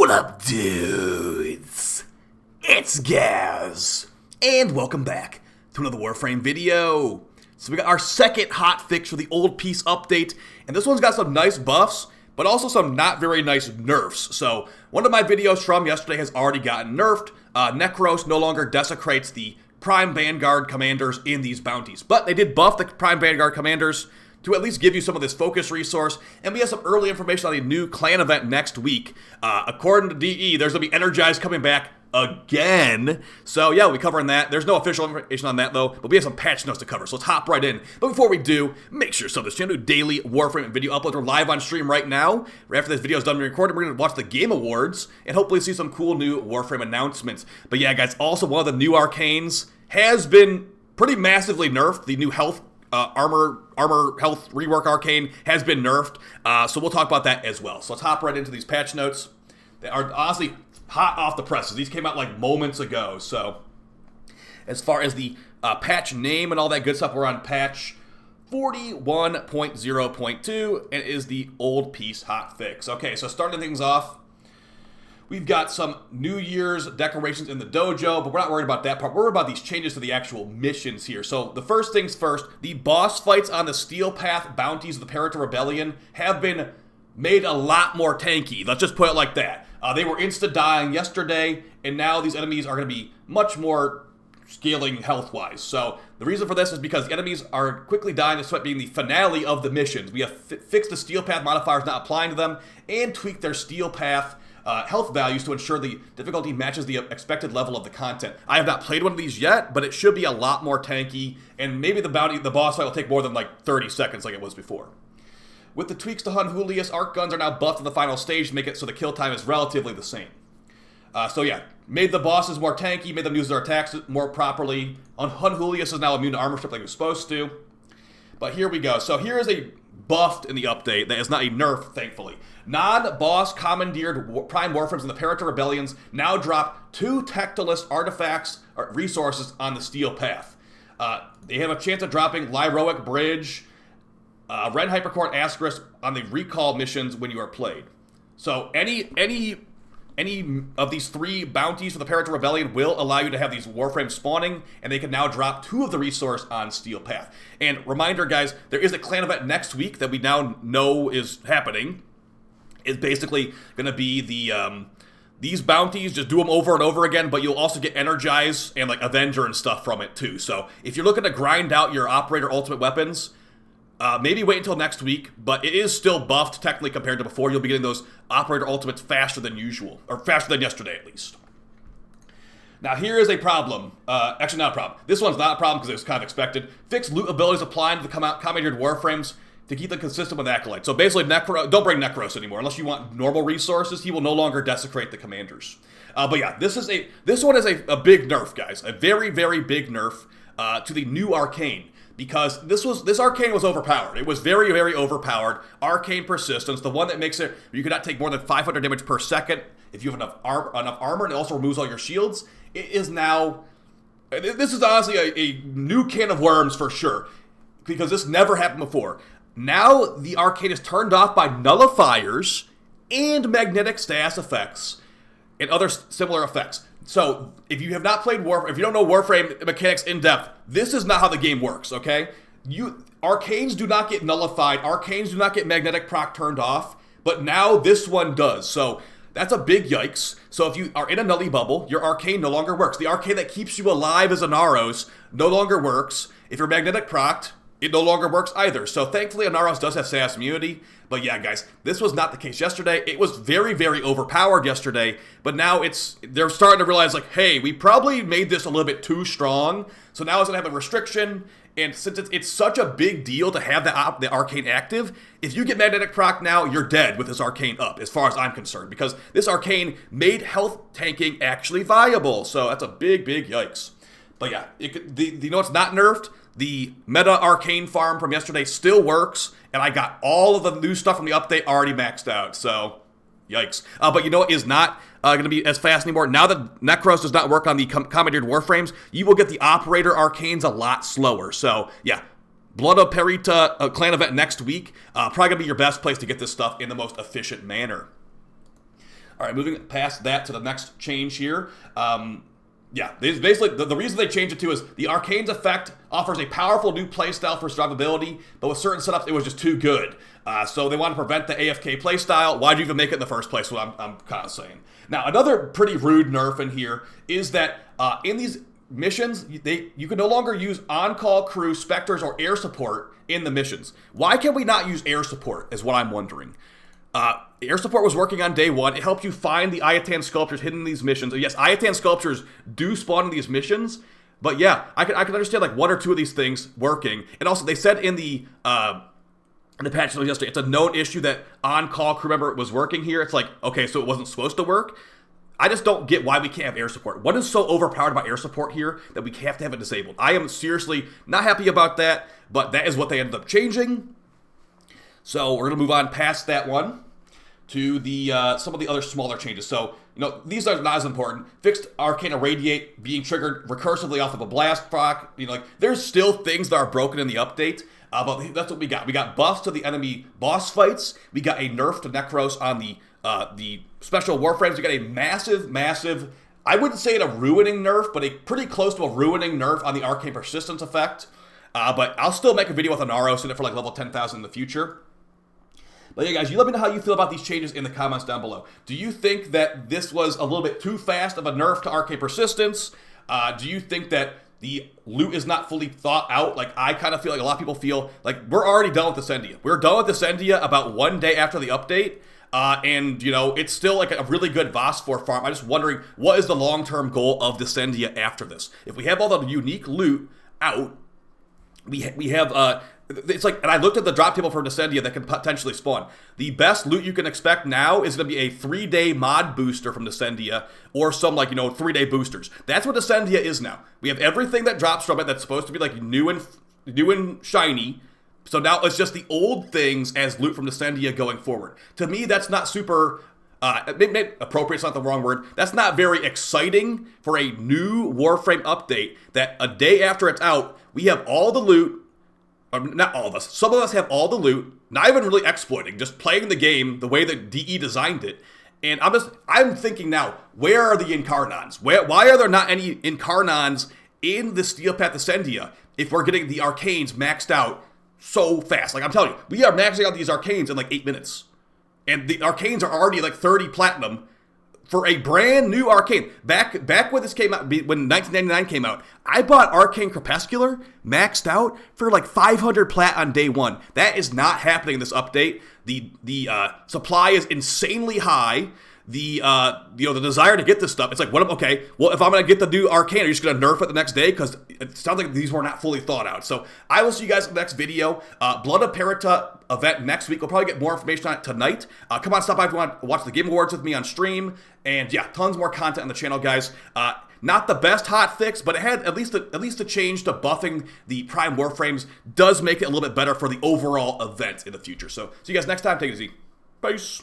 What up, dudes? It's Gaz, and welcome back to another Warframe video. So we got our second hotfix for the old piece update, and this one's got some nice buffs, but also some not very nice nerfs. So one of my videos from yesterday has already gotten nerfed. Necros no longer desecrates the Prime Vanguard commanders in these bounties, but they did buff the Prime Vanguard commanders to at least give you some of this focus resource, and we have some early information on a new clan event next week. According to DE, there's going to be Energized coming back again. So yeah, we'll be covering that. There's no official information on that though, but we have some patch notes to cover, so let's hop right in. But before we do, make sure to sub to this channel, daily Warframe video uploads. We're live on stream right now. Right after this video is done being recorded, we're going to watch the Game Awards and hopefully see some cool new Warframe announcements. But yeah, guys, also one of the new arcanes has been pretty massively nerfed. The new health armor health rework arcane has been nerfed, so we'll talk about that as well. So let's hop right into these patch notes. They are honestly hot off the presses. These came out like moments ago. So as far as the patch name and all that good stuff, we're on patch 41.0.2, and it is the old piece hotfix. Okay, so starting things off, we've got some New Year's decorations in the dojo, but we're not worried about that part. We're worried about these changes to the actual missions here. So the first things first, the boss fights on the Steel Path bounties of the Parrot Rebellion have been made a lot more tanky. Let's just put it like that. They were insta-dying yesterday, and now these enemies are going to be much more scaling health-wise. So the reason for this is because the enemies are quickly dying despite being the finale of the missions. We have fixed the Steel Path modifiers not applying to them, and tweaked their Steel Path health values to ensure the difficulty matches the expected level of the content. I have not played one of these yet, but it should be a lot more tanky, and maybe the boss fight will take more than like 30 seconds like it was before. With the tweaks to Hun Julius, arc guns are now buffed in the final stage to make it so the kill time is relatively the same. So yeah, made the bosses more tanky, made them use their attacks more properly. Hun Julius is now immune to armor strip like he was supposed to. But here we go. So here is a buffed in the update that is not a nerf, thankfully. Non-boss commandeered Prime Warframes in the Parrot Rebellions now drop 2 Tectalist artifacts or resources on the Steel Path. They have a chance of dropping Lyroic Bridge, Ren Hypercore, and Asterisk on the recall missions when you are played. So any of these 3 bounties for the Parrot Rebellion will allow you to have these Warframes spawning, and they can now drop 2 of the resource on Steel Path. And reminder, guys, there is a clan event next week that we now know is happening. It's basically going to be the these bounties, just do them over and over again, but you'll also get Energize and like Avenger and stuff from it too. So if you're looking to grind out your Operator Ultimate weapons, maybe wait until next week, but it is still buffed technically compared to before. You'll be getting those Operator Ultimates faster than usual, or faster than yesterday at least. Now here is a problem. Actually not a problem. This one's not a problem because it was kind of expected. Fix loot abilities applying to the commandeered Warframes to keep them consistent with Acolyte. So basically, don't bring Necros anymore. Unless you want normal resources, he will no longer desecrate the commanders. But yeah, this one is a big nerf, guys. A very, very big nerf to the new Arcane. Because this Arcane was overpowered. It was very, very overpowered. Arcane Persistence, the one that makes it you cannot take more than 500 damage per second if you have enough armor, and it also removes all your shields. It is now... This is honestly a new can of worms for sure. Because this never happened before. Now the Arcane is turned off by nullifiers and magnetic status effects and other similar effects. So if you have not played Warframe, if you don't know Warframe mechanics in depth, this is not how the game works, okay? Arcanes do not get nullified, Arcanes do not get magnetic proc turned off, but now this one does. So that's a big yikes. So if you are in a nully bubble, your Arcane no longer works. The Arcane that keeps you alive as Anaros no longer works. If you're magnetic procced, it no longer works either. So thankfully, Anaros does have status immunity. But yeah, guys, this was not the case yesterday. It was very, very overpowered yesterday. But now they're starting to realize, like, hey, we probably made this a little bit too strong. So now it's going to have a restriction. And since it's such a big deal to have the Arcane active, if you get magnetic proc now, you're dead with this Arcane up, as far as I'm concerned. Because this Arcane made health tanking actually viable. So that's a big, big yikes. But yeah, you know it's not nerfed? The meta Arcane farm from yesterday still works, and I got all of the new stuff from the update already maxed out, so yikes. But you know what is not going to be as fast anymore? Now that Necros does not work on the commandeered Warframes, you will get the Operator Arcanes a lot slower. So yeah, Blood of Perita clan event next week, probably going to be your best place to get this stuff in the most efficient manner. All right, moving past that to the next change here. Yeah, basically the reason they changed it to is the Arcane's effect offers a powerful new playstyle for survivability, but with certain setups it was just too good. So they want to prevent the AFK playstyle. Why'd you even make it in the first place? What I'm kind of saying. Now, another pretty rude nerf in here is that in these missions, you can no longer use on-call crew, specters, or air support in the missions. Why can we not use air support is what I'm wondering. Air support was working on day one. It helped you find the Iatan sculptures hidden in these missions. Yes, Iatan sculptures do spawn in these missions, but yeah, I can understand like one or two of these things working. And also, they said in the patch yesterday, it's a known issue that on-call crew member was working here. It's like, okay, so it wasn't supposed to work. I just don't get why we can't have air support. What is so overpowered about air support here that we have to have it disabled? I am seriously not happy about that, but that is what they ended up changing. So we're going to move on past that one to the some of the other smaller changes. So, these are not as important. Fixed Arcane Irradiate being triggered recursively off of a blast proc. There's still things that are broken in the update, but that's what we got. We got buffs to the enemy boss fights. We got a nerf to Necros on the special Warframes. We got a massive, I wouldn't say it a ruining nerf, but a pretty close to a ruining nerf on the Arcane Persistence effect. But I'll still make a video with an Aros in it for like level 10,000 in the future. But yeah, guys, you let me know how you feel about these changes in the comments down below. Do you think that this was a little bit too fast of a nerf to Arcane Persistence? Do you think that the loot is not fully thought out? Like, I kind of feel like a lot of people feel like we're already done with Descendia. We're done with Descendia about 1 day after the update. And, it's still like a really good Vosfor farm. I'm just wondering, what is the long-term goal of Descendia after this? If we have all the unique loot out, we have, it's like, and I looked at the drop table for Descendia that can potentially spawn. The best loot you can expect now is going to be a 3-day mod booster from Descendia, or some 3-day boosters. That's what Descendia is now. We have everything that drops from it that's supposed to be like new and shiny. So now it's just the old things as loot from Descendia going forward. To me, that's not super maybe appropriate's not the wrong word. That's not very exciting for a new Warframe update that a day after it's out, we have all the loot. Not all of us. Some of us have all the loot, not even really exploiting, just playing the game the way that DE designed it. And I'm thinking now, where are the Incarnons? Why are there not any Incarnons in the Steel Path Descendia if we're getting the Arcanes maxed out so fast? Like, I'm telling you, we are maxing out these Arcanes in like 8 minutes. And the Arcanes are already like 30 platinum for a brand new Arcane. Back when this came out, when 1999 came out, I bought Arcane Crepuscular maxed out for like 500 plat on day one. That is not happening in this update. The supply is insanely high. The desire to get this stuff, it's like, okay, well, if I'm going to get the new Arcane, are you just going to nerf it the next day? Because it sounds like these were not fully thought out. So I will see you guys in the next video. Blood of Parita event next week. We'll probably get more information on it tonight. Come on, stop by if you want to watch the Game Awards with me on stream. And yeah, tons more content on the channel, guys. Not the best hotfix, but it had at least a change to buffing the Prime Warframes does make it a little bit better for the overall event in the future. So see you guys next time. Take it easy. Peace.